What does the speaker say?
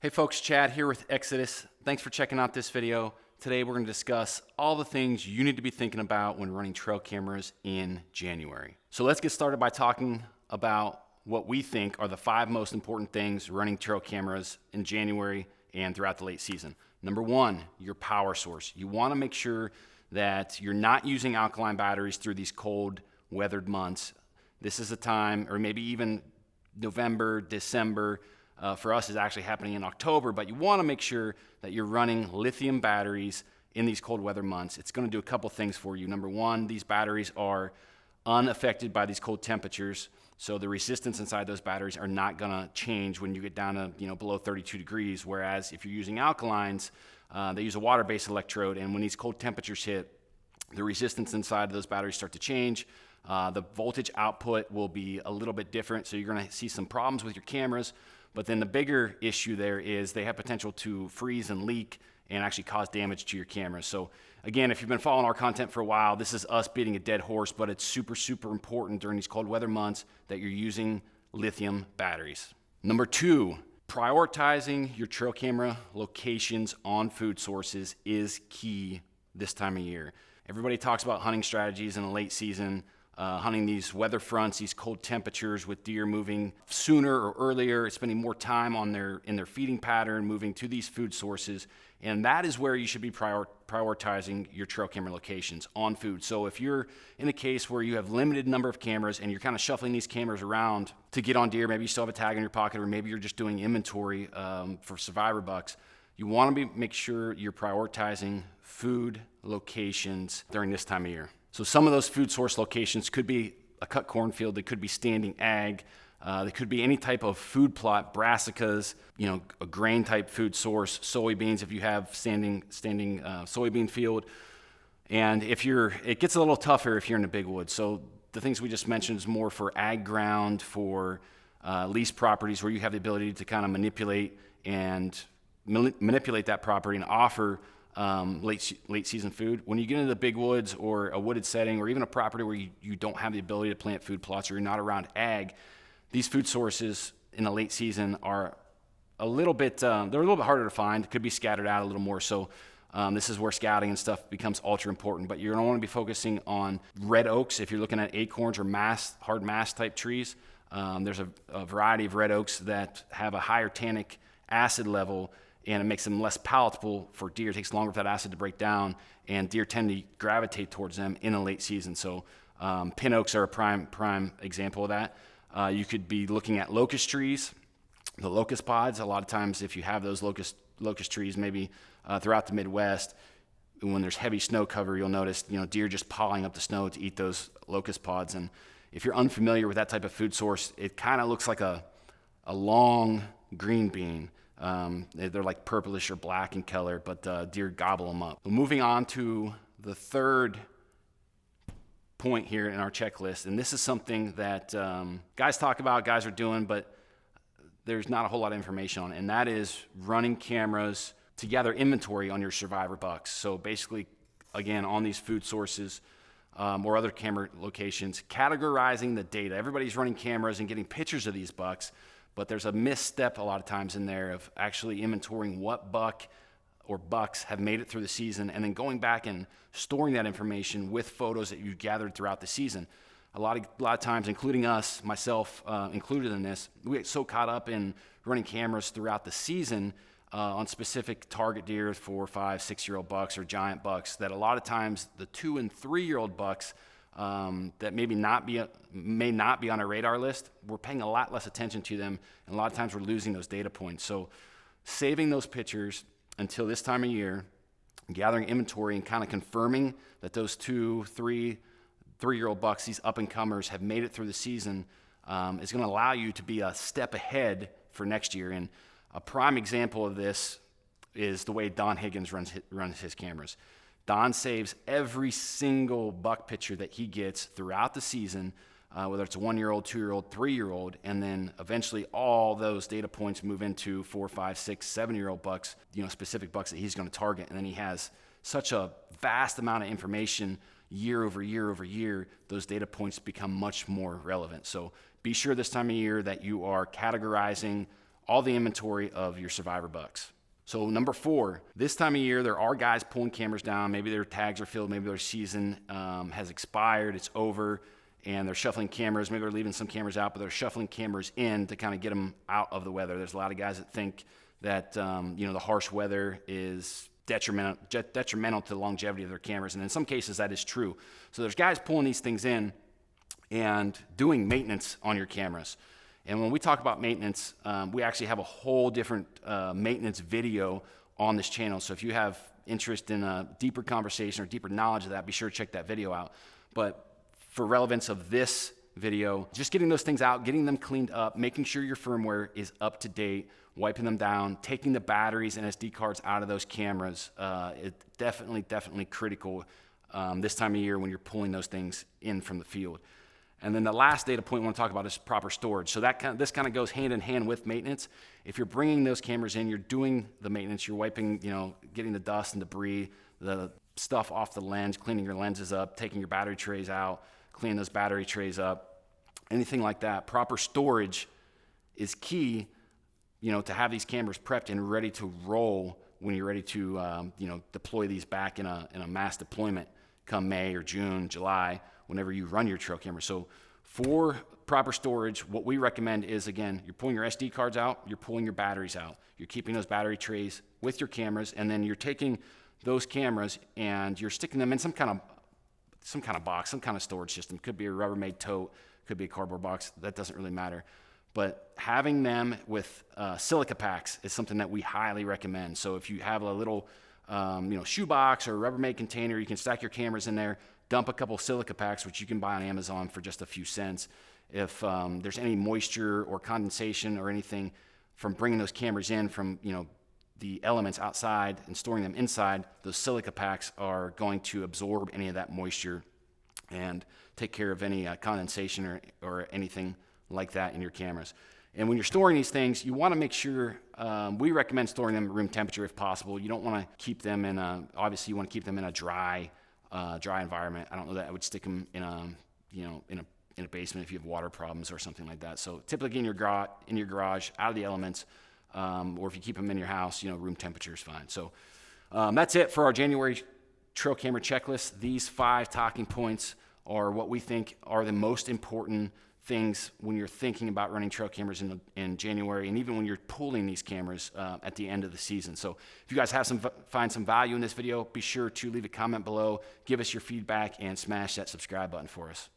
Hey folks, Chad here with Exodus. Thanks for checking out this video. Today we're going to discuss all the things you need to be thinking about when running trail cameras in January. So let's get started by talking about what we think are the 5 most important things running trail cameras in January and throughout the late season. Number 1, your power source. You want to make sure that you're not using alkaline batteries through these cold weathered months. This is a time, or maybe even November, December, for us is actually happening in October, but you want to make sure that you're running lithium batteries in these cold weather months. It's going to do a couple things for you. Number 1, these batteries are unaffected by these cold temperatures, so the resistance inside those batteries are not going to change when you get down to below 32 degrees, whereas if you're using alkalines, they use a water-based electrode, and when these cold temperatures hit, the resistance inside of those batteries start to change. The voltage output will be a little bit different, so you're going to see some problems with your cameras. But then the bigger issue there is they have potential to freeze and leak and actually cause damage to your cameras. So again, if you've been following our content for a while, this is us beating a dead horse, but it's super, super important during these cold weather months that you're using lithium batteries. Number 2, prioritizing your trail camera locations on food sources is key this time of year. Everybody talks about hunting strategies in the late season, hunting these weather fronts, these cold temperatures with deer moving sooner or earlier, spending more time in their feeding pattern, moving to these food sources. And that is where you should be prioritizing your trail camera locations on food. So if you're in a case where you have limited number of cameras and you're kind of shuffling these cameras around to get on deer, maybe you still have a tag in your pocket, or maybe you're just doing inventory for survivor bucks, you want to make sure you're prioritizing food locations during this time of year. So some of those food source locations could be a cut cornfield, they could be standing ag, they could be any type of food plot, brassicas, a grain type food source, soybeans if you have standing soybean field. And it gets a little tougher if you're in the big woods. So the things we just mentioned is more for ag ground, for leased properties where you have the ability to kind of manipulate that property and offer late season food. When you get into the big woods or a wooded setting or even a property where you don't have the ability to plant food plots or you're not around ag, these food sources in the late season are they're a little bit harder to find, could be scattered out a little more. So this is where scouting and stuff becomes ultra important, but you're going to want to be focusing on red oaks if you're looking at acorns or hard mass type trees. There's a variety of red oaks that have a higher tannic acid level, and it makes them less palatable for deer. It takes longer for that acid to break down, and deer tend to gravitate towards them in the late season. So pin oaks are a prime example of that. You could be looking at locust trees, the locust pods. A lot of times if you have those locust trees, maybe throughout the Midwest, when there's heavy snow cover, you'll notice deer just piling up the snow to eat those locust pods. And if you're unfamiliar with that type of food source, it kind of looks like a long green bean. They're like purplish or black in color, but deer gobble them up. Moving on to the third point here in our checklist, and this is something that guys talk about, guys are doing, but there's not a whole lot of information on it, and that is running cameras to gather inventory on your survivor bucks. So basically, again, on these food sources or other camera locations, categorizing the data. Everybody's running cameras and getting pictures of these bucks, but there's a misstep a lot of times in there of actually inventorying what buck or bucks have made it through the season and then going back and storing that information with photos that you gathered throughout the season. A lot of times, including us, myself included in this, we get so caught up in running cameras throughout the season on specific target deer, 4, 5, 6-year-old bucks or giant bucks, that a lot of times the 2 and 3-year-old bucks that may not be on our radar list, we're paying a lot less attention to them, and a lot of times we're losing those data points. So saving those pictures until this time of year, gathering inventory and kind of confirming that those 2, 3-year-old bucks, these up-and-comers, have made it through the season is going to allow you to be a step ahead for next year. And a prime example of this is the way Don Higgins runs his cameras. Don saves every single buck picture that he gets throughout the season, whether it's a 1-year-old, 2-year-old, 3-year-old, and then eventually all those data points move into 4, 5, 6, 7-year-old bucks, specific bucks that he's going to target. And then he has such a vast amount of information year over year over year, those data points become much more relevant. So be sure this time of year that you are categorizing all the inventory of your survivor bucks. So number 4, this time of year, there are guys pulling cameras down. Maybe their tags are filled. Maybe their season has expired. It's over, and they're shuffling cameras. Maybe they're leaving some cameras out, but they're shuffling cameras in to kind of get them out of the weather. There's a lot of guys that think that the harsh weather is detrimental to the longevity of their cameras, and in some cases that is true. So there's guys pulling these things in and doing maintenance on your cameras. And when we talk about maintenance, we actually have a whole different maintenance video on this channel. So if you have interest in a deeper conversation or deeper knowledge of that, be sure to check that video out. But for relevance of this video, just getting those things out, getting them cleaned up, making sure your firmware is up to date, wiping them down, taking the batteries and SD cards out of those cameras, it's definitely critical this time of year when you're pulling those things in from the field. And then the last data point we want to talk about is proper storage. So this kind of goes hand in hand with maintenance. If you're bringing those cameras in, you're doing the maintenance, you're wiping, getting the dust and debris, the stuff off the lens, cleaning your lenses up, taking your battery trays out, cleaning those battery trays up, anything like that. Proper storage is key, to have these cameras prepped and ready to roll when you're ready to, deploy these back in a mass deployment come May or June, July, whenever you run your trail camera. So for proper storage, what we recommend is, again, you're pulling your SD cards out, you're pulling your batteries out, you're keeping those battery trays with your cameras, and then you're taking those cameras and you're sticking them in some kind of box, some kind of storage system. Could be a Rubbermaid tote, could be a cardboard box, that doesn't really matter. But having them with silica packs is something that we highly recommend. So if you have a little shoebox or a Rubbermaid container, you can stack your cameras in there, dump a couple silica packs, which you can buy on Amazon for just a few cents. If there's any moisture or condensation or anything from bringing those cameras in from the elements outside and storing them inside, those silica packs are going to absorb any of that moisture and take care of any condensation or anything like that in your cameras. And when you're storing these things, you want to make sure, we recommend storing them at room temperature if possible. You don't want to keep them obviously you want to keep them in a dry environment. I don't know that I would stick them in a basement if you have water problems or something like that. So typically in your garage, out of the elements, or if you keep them in your house, room temperature is fine. So that's it for our January trail camera checklist. These 5 talking points are what we think are the most important things when you're thinking about running trail cameras in January, and even when you're pulling these cameras at the end of the season. So if you guys find some value in this video, be sure to leave a comment below, give us your feedback, and smash that subscribe button for us.